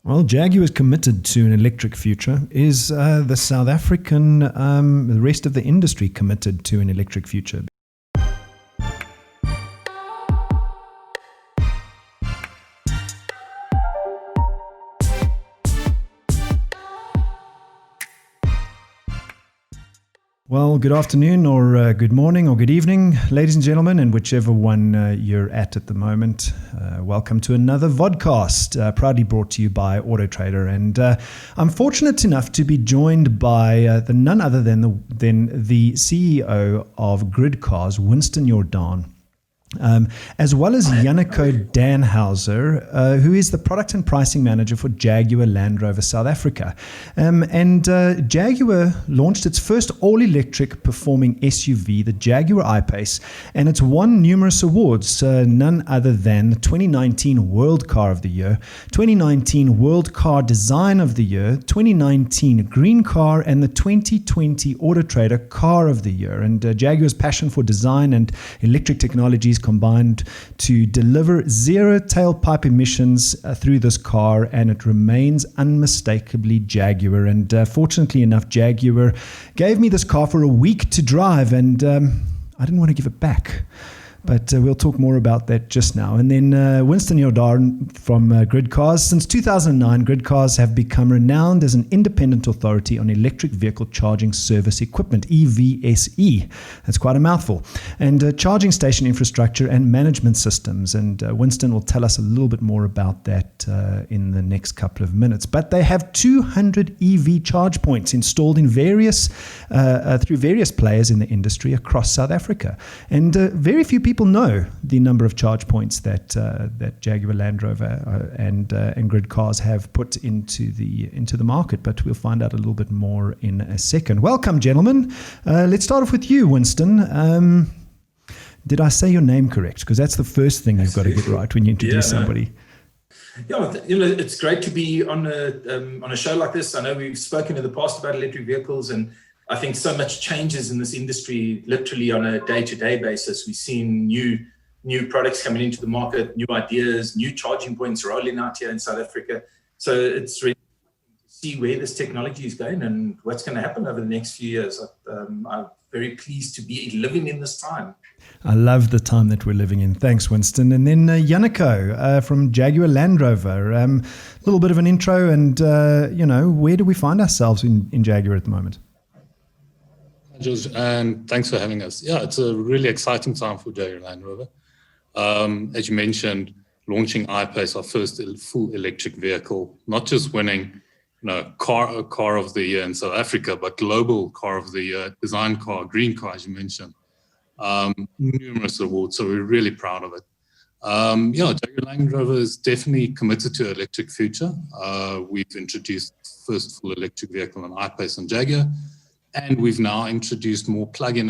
Well, Jaguar is committed to an electric future. Is the South African, the rest of the industry committed to an electric future? Well, good afternoon or good morning or good evening, ladies and gentlemen, and whichever one you're at the moment. Welcome to another vodcast, proudly brought to you by AutoTrader. And I'm fortunate enough to be joined by none other than the CEO of Grid Cars, Winston Jordan. As well as Yanako Danhauser, who is the product and pricing manager for Jaguar Land Rover South Africa. Jaguar launched its first all-electric performing SUV, the Jaguar I-Pace, and it's won numerous awards, none other than the 2019 World Car of the Year, 2019 World Car Design of the Year, 2019 Green Car, and the 2020 AutoTrader Car of the Year. And Jaguar's passion for design and electric technologies combined to deliver zero tailpipe emissions through this car, and it remains unmistakably Jaguar. And fortunately enough, Jaguar gave me this car for a week to drive, and I didn't want to give it back. But we'll talk more about that just now. And then Winston Jordan from Grid Cars. Since 2009, Grid Cars have become renowned as an independent authority on electric vehicle charging service equipment, EVSE. That's quite a mouthful. And charging station infrastructure and management systems. And Winston will tell us a little bit more about that in the next couple of minutes. But they have 200 EV charge points installed in through various players in the industry across South Africa. And very few people know the number of charge points that Jaguar Land Rover and Grid Cars have put into the market, but we'll find out a little bit more in a second. Welcome, gentlemen. Let's start off with you, Winston. Did I say your name correct? Because that's the first thing you've got to get right when you introduce somebody. Yeah, it's great to be on a show like this. I know we've spoken in the past about electric vehicles, and I think so much changes in this industry literally on a day-to-day basis. We've seen new products coming into the market, new ideas, new charging points rolling out here in South Africa. So it's really to see where this technology is going and what's going to happen over the next few years. I'm very pleased to be living in this time. I love the time that we're living in. Thanks, Winston. And then Yanako from Jaguar Land Rover. A little bit of an intro and, where do we find ourselves in Jaguar at the moment? George, and thanks for having us. Yeah, it's a really exciting time for Jaguar Land Rover. As you mentioned, launching I-Pace, our first full electric vehicle, not just winning, car of the year in South Africa, but global car of the year, design car, green car, as you mentioned. Numerous awards, so we're really proud of it. Jaguar Land Rover is definitely committed to an electric future. We've introduced first full electric vehicle on I-Pace and Jaguar. And we've now introduced more plug-in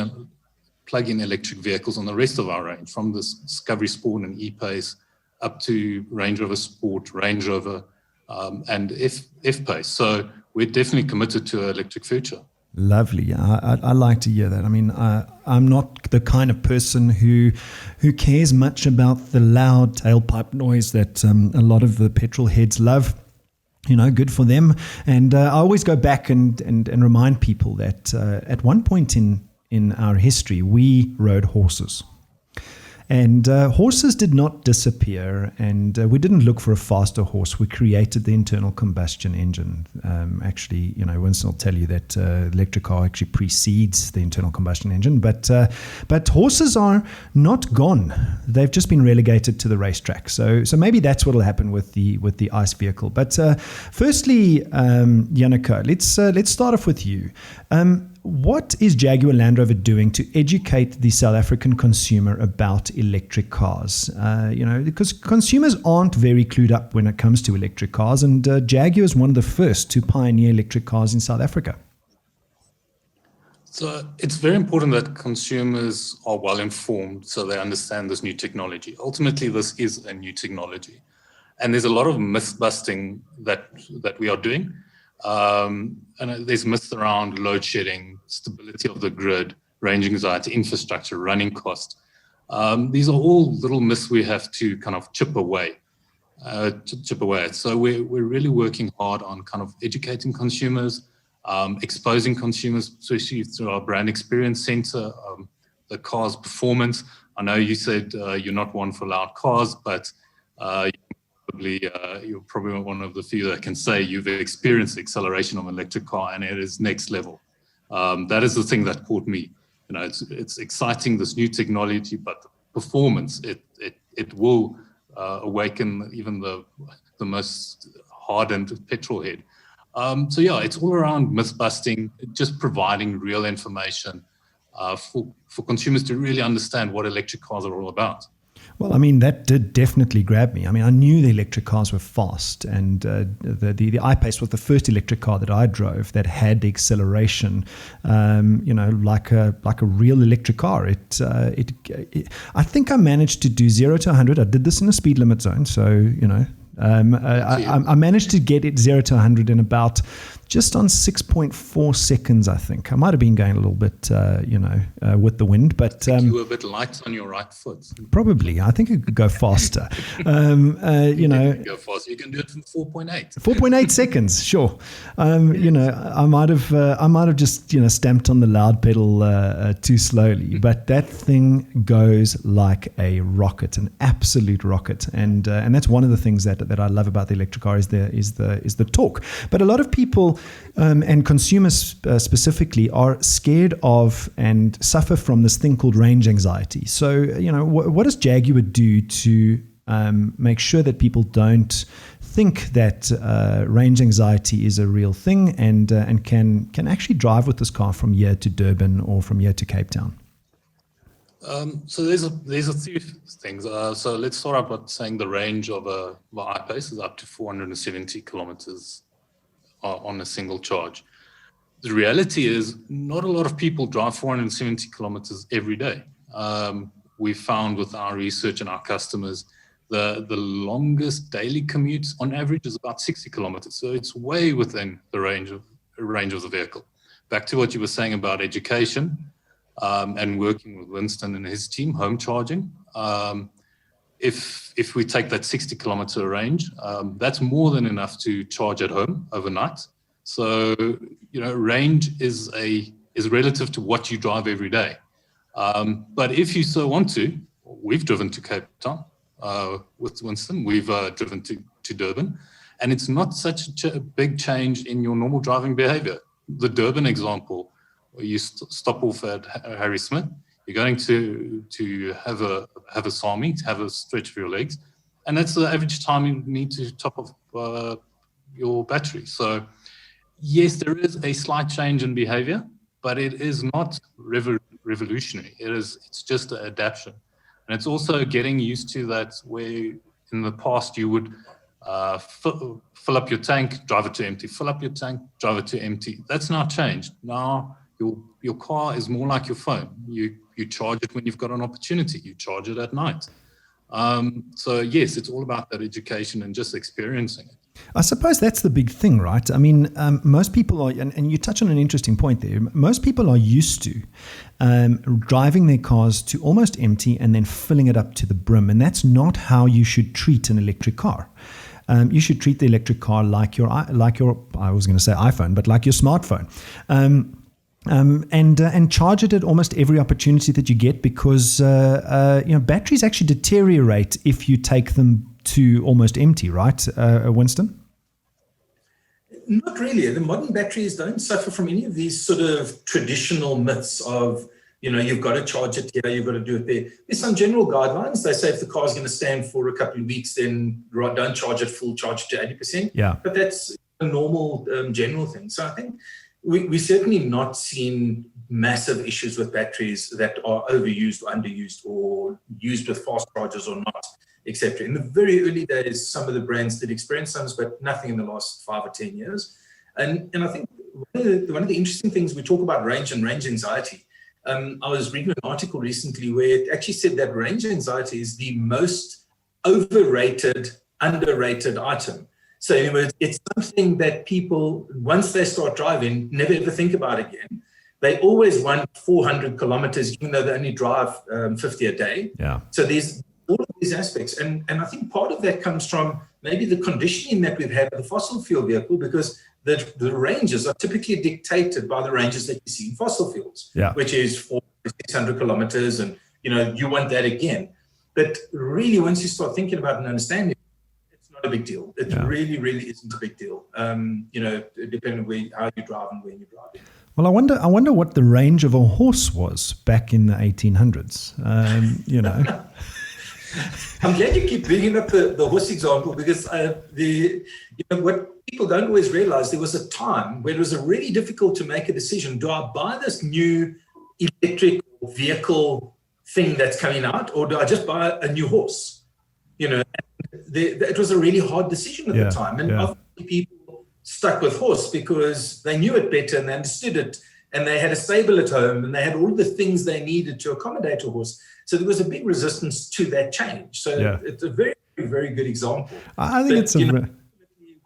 electric vehicles on the rest of our range, from the Discovery Sport and E-Pace up to Range Rover Sport, Range Rover, and F-Pace. So we're definitely committed to an electric future. Lovely. I like to hear that. I mean, I'm not the kind of person who cares much about the loud tailpipe noise that a lot of the petrol heads love. Good for them. And I always go back and remind people that at one point in our history, we rode horses. And horses did not disappear, and we didn't look for a faster horse. We created the internal combustion engine. Actually, Winston will tell you that electric car actually precedes the internal combustion engine. But horses are not gone. They've just been relegated to the racetrack. So maybe that's what will happen with the ICE vehicle. But firstly, Yanako, let's start off with you. What is Jaguar Land Rover doing to educate the South African consumer about electric cars? Because consumers aren't very clued up when it comes to electric cars, and Jaguar is one of the first to pioneer electric cars in South Africa. So it's very important that consumers are well informed so they understand this new technology. Ultimately, this is a new technology, and there's a lot of myth busting that we are doing. And there's myths around load shedding, stability of the grid, range anxiety, infrastructure, running cost. These are all little myths we have to kind of chip away. chip away at. So we're really working hard on kind of educating consumers, exposing consumers, especially through our brand experience center, the car's performance. I know you said you're not one for loud cars, but you're probably one of the few that can say you've experienced the acceleration of an electric car, and it is next level. That is the thing that caught me. It's exciting, this new technology, but the performance, it will awaken even the most hardened petrol head. So yeah, it's all around myth busting, just providing real information for consumers to really understand what electric cars are all about. Well, I mean, that did definitely grab me. I mean, I knew the electric cars were fast, and the I-Pace was the first electric car that I drove that had the acceleration, like a real electric car. I think I managed to do 0 to 100. I did this in a speed limit zone, so I managed to get it 0 to 100 in about just on 6.4 seconds, I think. I might have been going a little bit, with the wind, but you were a bit light on your right foot. Probably, I think it could go faster. Go faster. You can do it in 4.8. 4.8 seconds, sure. I might have just stamped on the loud pedal too slowly, but that thing goes like a rocket, an absolute rocket, and that's one of the things that I love about the electric car is the torque. But a lot of people and consumers specifically are scared of and suffer from this thing called range anxiety. So, what does Jaguar do to make sure that people don't think that range anxiety is a real thing and can actually drive with this car from here to Durban or from here to Cape Town? So there's a few things. So let's start out by saying the range of a I-Pace is up to 470 kilometers on a single charge. The reality is not a lot of people drive 470 kilometers every day. We found with our research and our customers, the longest daily commute on average is about 60 kilometers. So it's way within the range of the vehicle. Back to what you were saying about education and working with Winston and his team, home charging. If we take that 60 kilometer range, that's more than enough to charge at home overnight. So, range is relative to what you drive every day. But if you so want to, we've driven to Cape Town with Winston. We've driven to Durban, and it's not such a big change in your normal driving behavior. The Durban example, where you stop off at Harry Smith, you're going to have a SAMI, to have a stretch of your legs, and that's the average time you need to top off your battery. So yes, there is a slight change in behavior, but it is not revolutionary. It's just an adaptation. And it's also getting used to that, where in the past you would fill up your tank, drive it to empty, fill up your tank, drive it to empty. That's now changed. Now your car is more like your phone. You charge it when you've got an opportunity. You charge it at night. So yes, it's all about that education and just experiencing it. I suppose that's the big thing, right? I mean, most people are, and you touch on an interesting point there, most people are used to driving their cars to almost empty and then filling it up to the brim. And that's not how you should treat an electric car. You should treat the electric car like your, I was going to say iPhone, but like your smartphone. And charge it at almost every opportunity that you get, because batteries actually deteriorate if you take them to almost empty, right, Winston? Not really. The modern batteries don't suffer from any of these sort of traditional myths of, you've got to charge it here, you've got to do it there. There's some general guidelines. They say if the car's going to stand for a couple of weeks, then don't charge it full, charge it to 80%. Yeah. But that's a normal general thing. So I think we've certainly not seen massive issues with batteries that are overused or underused or used with fast chargers or not, etc. In the very early days, some of the brands did experience some, but nothing in the last 5 or 10 years. And I think one of the interesting things, we talk about range and range anxiety. I was reading an article recently where it actually said that range anxiety is the most overrated, underrated item. So it's something that people, once they start driving, never ever think about again. They always want 400 kilometers, even though they only drive 50 a day. Yeah. So there's all of these aspects. And I think part of that comes from maybe the conditioning that we've had with the fossil fuel vehicle, because the ranges are typically dictated by the ranges that you see in fossil fuels, which is 400, 600 kilometers. And, you want that again. But really, once you start thinking about it and understanding it, it's not a big deal. It really, really isn't a big deal, depending on how you drive and when you drive. Well, I wonder what the range of a horse was back in the 1800s, I'm glad you keep bringing up the horse example, because what people don't always realize, there was a time where it was really difficult to make a decision. Do I buy this new electric vehicle thing that's coming out, or do I just buy a new horse? It was a really hard decision at the time. And often people stuck with horse because they knew it better and they understood it, and they had a stable at home and they had all the things they needed to accommodate a horse. So there was a big resistance to that change. So it's a very, very good example. I think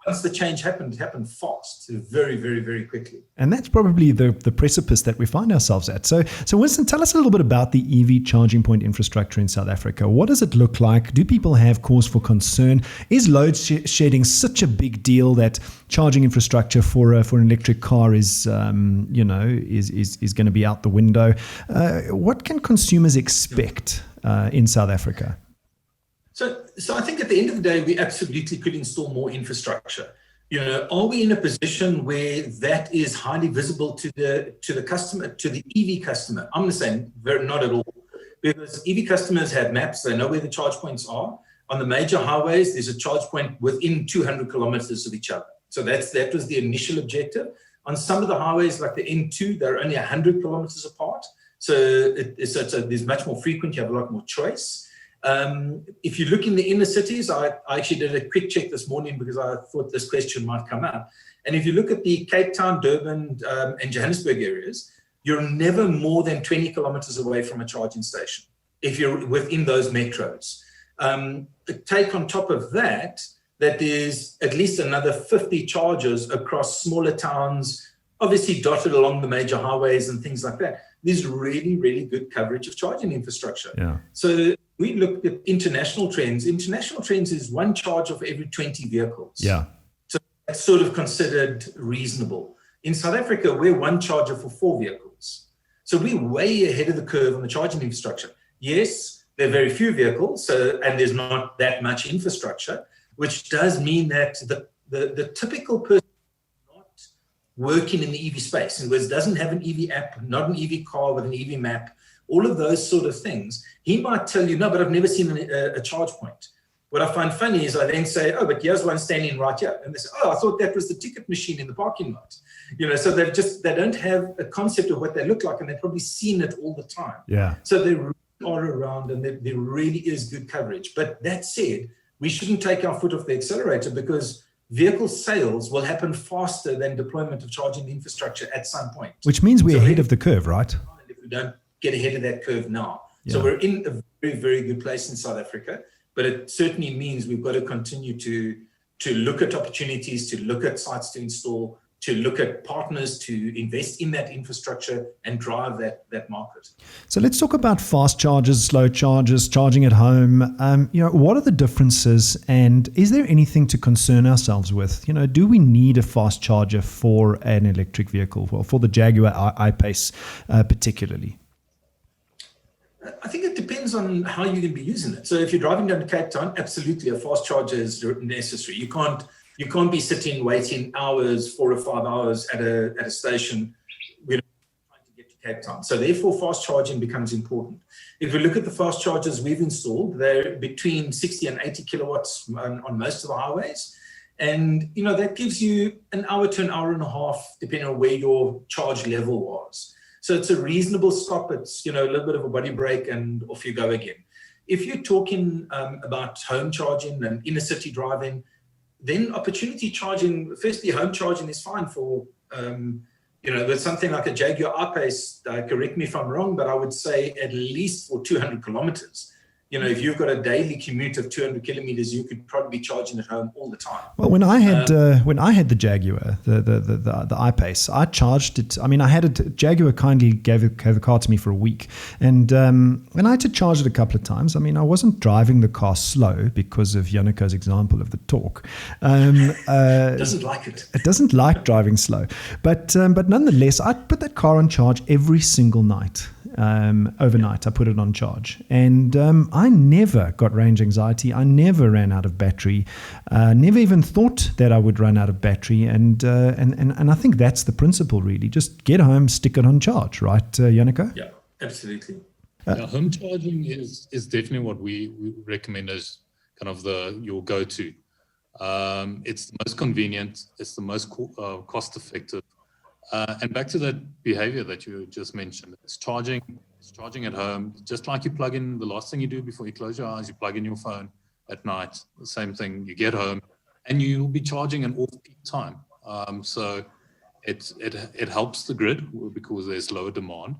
once the change happened, it happened fast, very, very, very quickly. And that's probably the precipice that we find ourselves at. So Winston, tell us a little bit about the EV charging point infrastructure in South Africa. What does it look like? Do people have cause for concern? Is load shedding such a big deal that charging infrastructure for an electric car is going to be out the window? What can consumers expect in South Africa? So I think at the end of the day, we absolutely could install more infrastructure. Are we in a position where that is highly visible to the customer, to the EV customer? I'm going to say not at all, because EV customers have maps. They know where the charge points are. On the major highways, there's a charge point within 200 kilometers of each other. So that was the initial objective. On some of the highways, like the N2, they're only 100 kilometers apart. So there's much more frequent. You have a lot more choice. If you look in the inner cities, I actually did a quick check this morning because I thought this question might come up. And if you look at the Cape Town, Durban, and Johannesburg areas, you're never more than 20 kilometers away from a charging station if you're within those metros. Take on top of that there's at least another 50 chargers across smaller towns, obviously dotted along the major highways and things like that. There's really, really good coverage of charging infrastructure. Yeah. So we looked at international trends. International trends is one charge of every 20 vehicles. Yeah. So that's sort of considered reasonable. In South Africa, we're one charger for 4 vehicles. So we're way ahead of the curve on the charging infrastructure. Yes, there are very few vehicles, and there's not that much infrastructure, which does mean that the typical person not working in the EV space, in other words, doesn't have an EV app, not an EV car with an EV map, all of those sort of things, he might tell you, no, but I've never seen a charge point. What I find funny is I then say, oh, but here's one standing right here. And they say, oh, I thought that was the ticket machine in the parking lot. So they don't have a concept of what they look like, and they've probably seen it all the time. Yeah. So they really are around, and there really is good coverage. But that said, we shouldn't take our foot off the accelerator, because vehicle sales will happen faster than deployment of charging infrastructure at some point. Which means we're ahead of the curve, right? If we don't get ahead of that curve now. Yeah. So we're in a very, very good place in South Africa, but it certainly means we've got to continue to look at opportunities, to look at sites to install, to look at partners to invest in that infrastructure and drive that market. So let's talk about fast chargers, slow chargers, charging at home. What are the differences, and is there anything to concern ourselves with? Do we need a fast charger for an electric vehicle, well, for the Jaguar I-Pace particularly? I think it depends on how you're going to be using it. So if you're driving down to Cape Town, absolutely a fast charger is necessary. You can't be sitting waiting hours, 4 or 5 hours at a station trying to get to Cape Town. So therefore, fast charging becomes important. If we look at the fast chargers we've installed, they're between 60 and 80 kilowatts on most of the highways. And, that gives you an hour to an hour and a half, depending on where your charge level was. So it's a reasonable stop. It's, a little bit of a body break and off you go again. If you're talking about home charging and inner city driving, then opportunity charging, firstly, home charging is fine for, with something like a Jaguar I-Pace, correct me if I'm wrong, but I would say at least for 200 kilometers, if you've got a daily commute of 200 kilometers, you could probably be charging at home all the time. Well, when I had the Jaguar, the I-Pace, I charged it. I mean, I had it. Jaguar kindly gave the car to me for a week, and when I had to charge it a couple of times, I mean, I wasn't driving the car slow because of Yanako's example of the torque. It doesn't like it. It doesn't like driving slow, but nonetheless, I put that car on charge every single night. Overnight, I put it on charge, and I never got range anxiety. I never ran out of battery. Never even thought that I would run out of battery, and I think that's the principle, really. Just get home, stick it on charge, right, Yanako? Yeah, absolutely. Home charging is definitely what we recommend as kind of your go-to. It's the most convenient. It's the most cost-effective. And back to that behavior that you just mentioned, it's charging at home, just like you plug in the last thing you do before you close your eyes, you plug in your phone at night, the same thing, you get home and you'll be charging an off-peak time. So it helps the grid because there's lower demand.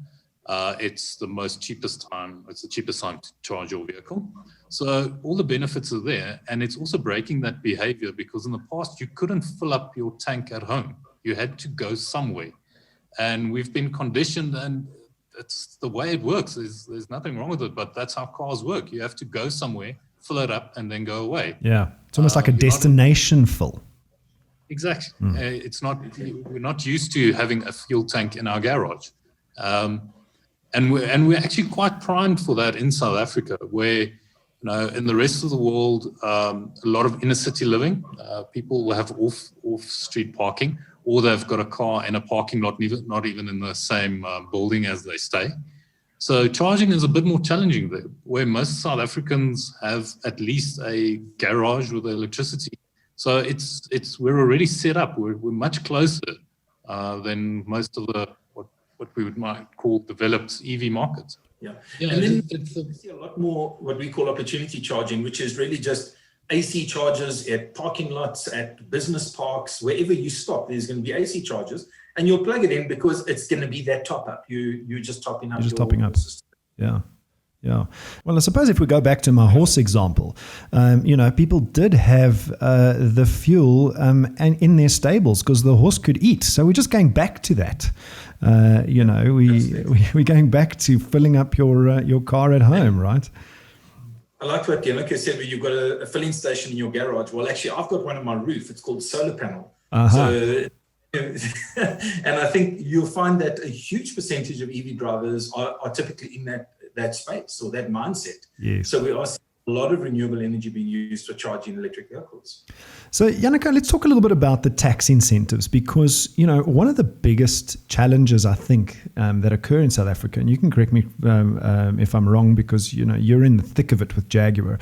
It's the cheapest time to charge your vehicle. So all the benefits are there, and it's also breaking that behavior because in the past you couldn't fill up your tank at home. You had to go somewhere, and we've been conditioned, and it's the way it works. There's nothing wrong with it, but that's how cars work. You have to go somewhere, fill it up, and then go away. Yeah, it's almost like a destination fill. Exactly. We're not used to having a fuel tank in our garage, and we're actually quite primed for that in South Africa, where in the rest of the world, a lot of inner city living, people will have off street parking, or they've got a car in a parking lot, not even in the same building as they stay. So charging is a bit more challenging there, where most South Africans have at least a garage with electricity. So we're already set up. We're much closer than most of the what we might call developed EV markets. Yeah. And then we see a lot more what we call opportunity charging, which is really just AC chargers at parking lots, at business parks, wherever you stop, there's going to be AC chargers, and you'll plug it in because it's going to be that top up. You're just topping up. System. Yeah. Yeah. Well, I suppose if we go back to my horse example, people did have the fuel and in their stables because the horse could eat. So we're just going back to that. We're going back to filling up your car at home, right? I like what Yanako said, where you've got a filling station in your garage. Well, actually, I've got one on my roof. It's called a solar panel. So, and I think you'll find that a huge percentage of EV drivers are typically in that space or that mindset. Yes. So we are seeing a lot of renewable energy being used for charging electric vehicles. So Yanako, let's talk a little bit about the tax incentives, because one of the biggest challenges I think that occur in South Africa, and you can correct me if I'm wrong, because you're in the thick of it with Jaguar,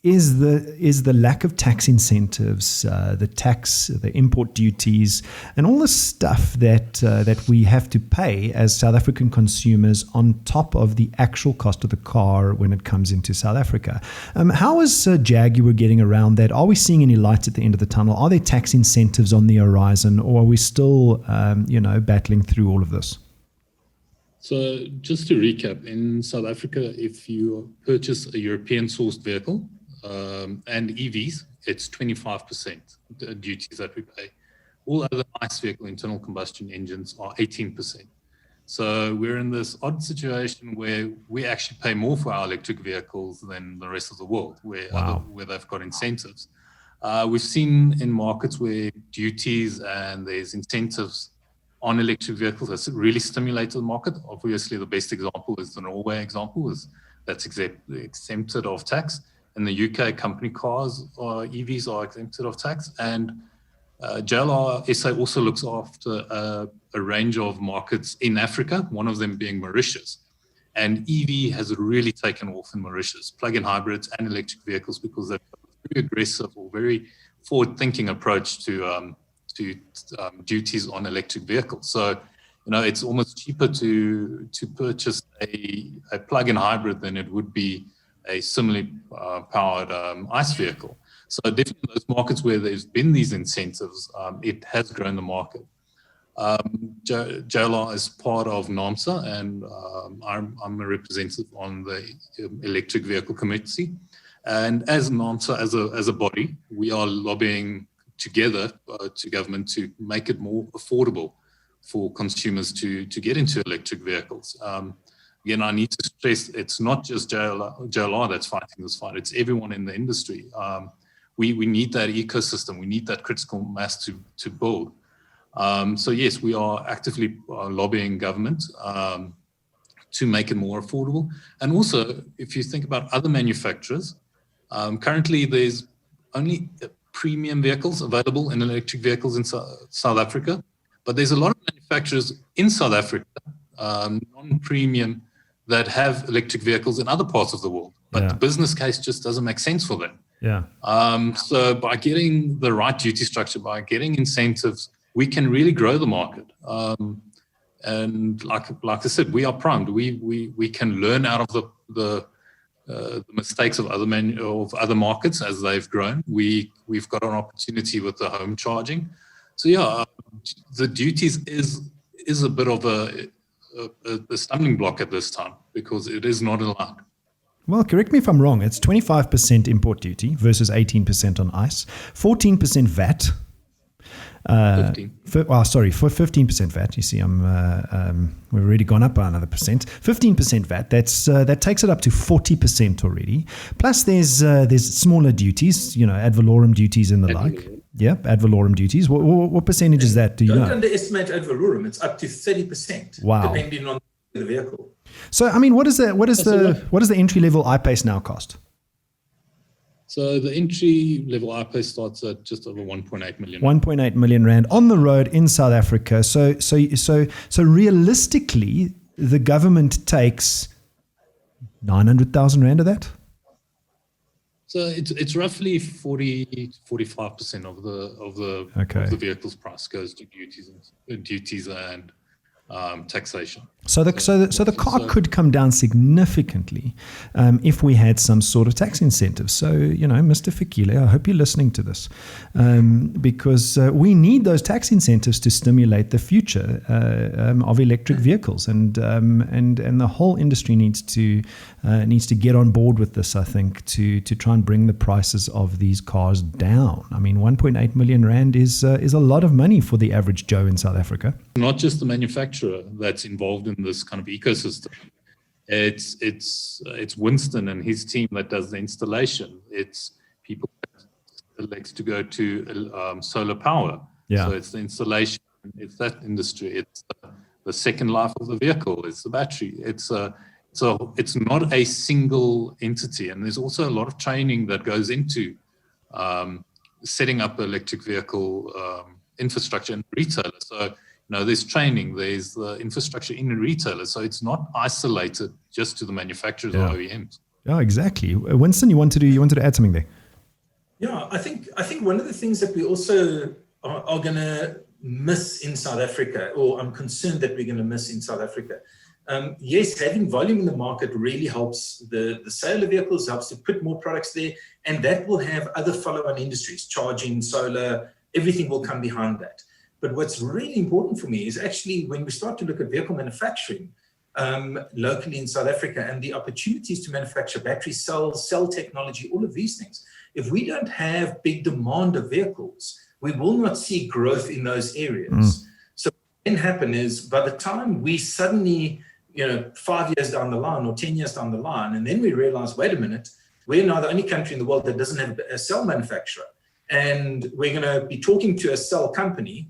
is the lack of tax incentives, the import duties, and all the stuff that we have to pay as South African consumers on top of the actual cost of the car when it comes into South Africa. How is Jaguar getting around that? Are we seeing any light at the end of the tunnel? Are there tax incentives on the horizon, or are we still, battling through all of this? So just to recap, in South Africa, if you purchase a European-sourced vehicle, and EVs, it's 25% duties that we pay. All other ICE vehicle internal combustion engines are 18%. So we're in this odd situation where we actually pay more for our electric vehicles than the rest of the world, where they've got incentives. We've seen in markets where duties and there's incentives on electric vehicles that's really stimulated the market. Obviously, the best example is the Norway example, that's exempted of tax. In the UK, company cars or EVs are exempted of tax, and JLR SA also looks after a range of markets in Africa, one of them being Mauritius. And EV has really taken off in Mauritius, plug-in hybrids and electric vehicles, because they've got a very aggressive or very forward-thinking approach to duties on electric vehicles. So, it's almost cheaper to purchase a plug-in hybrid than it would be a similarly powered ICE vehicle. So definitely those markets where there's been these incentives, it has grown the market. JLR is part of NAMSA, and I'm a representative on the Electric Vehicle Committee. And as NAMSA, as a body, we are lobbying together to government to make it more affordable for consumers to get into electric vehicles. Again, I need to stress it's not just JLR that's fighting this fight, it's everyone in the industry. We need that ecosystem, we need that critical mass to build. So yes, we are actively lobbying government to make it more affordable. And also, if you think about other manufacturers, currently there's only premium vehicles available in electric vehicles in South Africa, but there's a lot of manufacturers in South Africa, non-premium, that have electric vehicles in other parts of the world, but the business case just doesn't make sense for them. So by getting the right duty structure, by getting incentives, we can really grow the market. And like I said, we are primed. We can learn out of the mistakes of other markets as they've grown. We've got an opportunity with the home charging. So the duties is a bit of a stumbling block at this time because it is not allowed. Well, correct me if I'm wrong. It's 25% import duty versus 18% on ICE, 14% VAT. 15. For 15% VAT. You see, we've already gone up by another percent. 15% VAT. That takes it up to 40% already. Plus, there's smaller duties, ad valorem duties and the like. Yep, ad valorem duties. What percentage is that? Do you know? Don't underestimate ad valorem. It's up to 30%. Wow. Depending on the vehicle. So, I mean, what is the entry level iPace now cost? So the entry level iPace starts at just over 1.8 million. 1.8 million rand on the road in South Africa. So realistically, the government takes 900,000 rand of that. So it's roughly 45% of the vehicle's price goes to duties and taxation. So the car could come down significantly if we had some sort of tax incentive. So, Mr. Fikile, I hope you're listening to this because we need those tax incentives to stimulate the future of electric vehicles, and the whole industry needs to get on board with this. I think to try and bring the prices of these cars down. I mean, 1.8 million rand is a lot of money for the average Joe in South Africa. Not just the manufacturer that's involved in this kind of ecosystem. It's Winston and his team that does the installation. It's people that elects to go to solar power. So it's the installation. It's that industry. It's the second life of the vehicle. It's the battery. It's not a single entity, and there's also a lot of training that goes into setting up electric vehicle infrastructure and retailer. So there's training, there's the infrastructure in a retailer. So it's not isolated just to the manufacturers or OEMs. Yeah, exactly. Winston, you wanted to add something there? Yeah, I think one of the things that we also are going to miss in South Africa, or I'm concerned that we're going to miss in South Africa. Yes, having volume in the market really helps the sale of vehicles, helps to put more products there, and that will have other follow-on industries, charging, solar, everything will come behind that. But what's really important for me is actually when we start to look at vehicle manufacturing locally in South Africa and the opportunities to manufacture battery cells, cell technology, all of these things. If we don't have big demand of vehicles, we will not see growth in those areas. So what can happen is by the time we suddenly, 5 years down the line or 10 years down the line, and then we realize, wait a minute, we're now the only country in the world that doesn't have a cell manufacturer. And we're going to be talking to a cell company.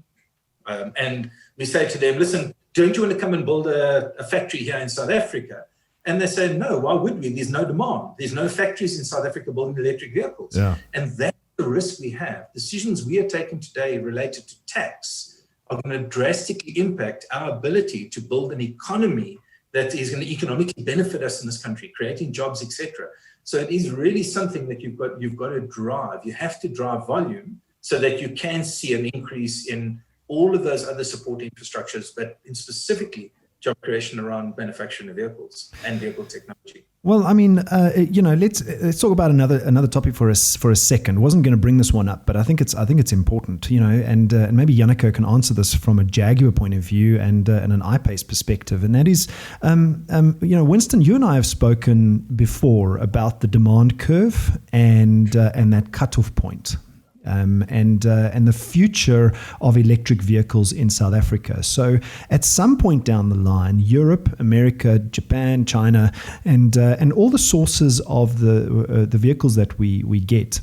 And we say to them, listen, don't you want to come and build a factory here in South Africa? And they say, no, why would we? There's no demand. There's no factories in South Africa building electric vehicles. And that's the risk we have. Decisions we are taking today related to tax are going to drastically impact our ability to build an economy that is going to economically benefit us in this country, creating jobs, etc. So it is really something that you've got to drive. You have to drive volume so that you can see an increase in all of those other support infrastructures, but in specifically job creation around manufacturing of vehicles and vehicle technology. Well, I mean, let's talk about another topic for a second. I wasn't going to bring this one up, but I think it's important, and maybe Yanako can answer this from a Jaguar point of view and an I-Pace perspective, and that is, Winston, you and I have spoken before about the demand curve and that cutoff point. And the future of electric vehicles in South Africa. So at some point down the line, Europe, America, Japan, China, and all the sources of the vehicles that we get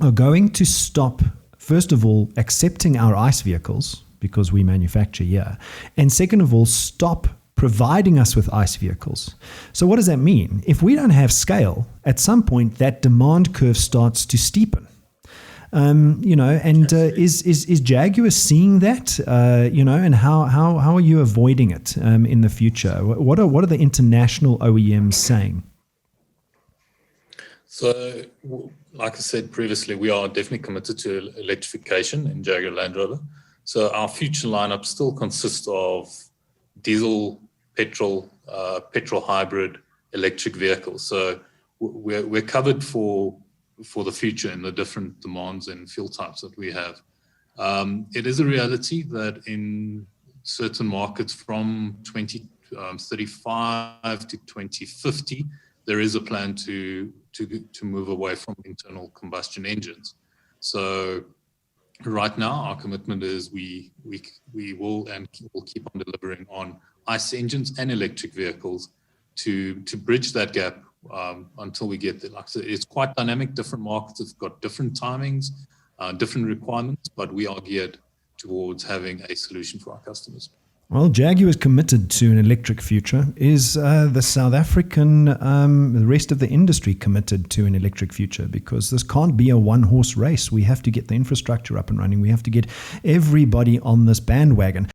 are going to stop, first of all, accepting our ICE vehicles because we manufacture here, and second of all, stop providing us with ICE vehicles. So what does that mean? If we don't have scale, at some point that demand curve starts to steepen. Is Jaguar seeing that, and how are you avoiding it in the future? What are the international OEMs saying? So, like I said previously, we are definitely committed to electrification in Jaguar Land Rover. So our future lineup still consists of diesel, petrol hybrid, electric vehicles. So we're covered for the future and the different demands and fuel types that we have. It is a reality that in certain markets from 2035 to 2050, there is a plan to move away from internal combustion engines. So right now, our commitment is we will and will keep on delivering on ICE engines and electric vehicles to bridge that gap until we get there. Like I said, it's quite dynamic. Different markets have got different timings, different requirements, but we are geared towards having a solution for our customers. Well, Jaguar is committed to an electric future. Is the South African, the rest of the industry committed to an electric future? Because this can't be a one-horse race. We have to get the infrastructure up and running. We have to get everybody on this bandwagon.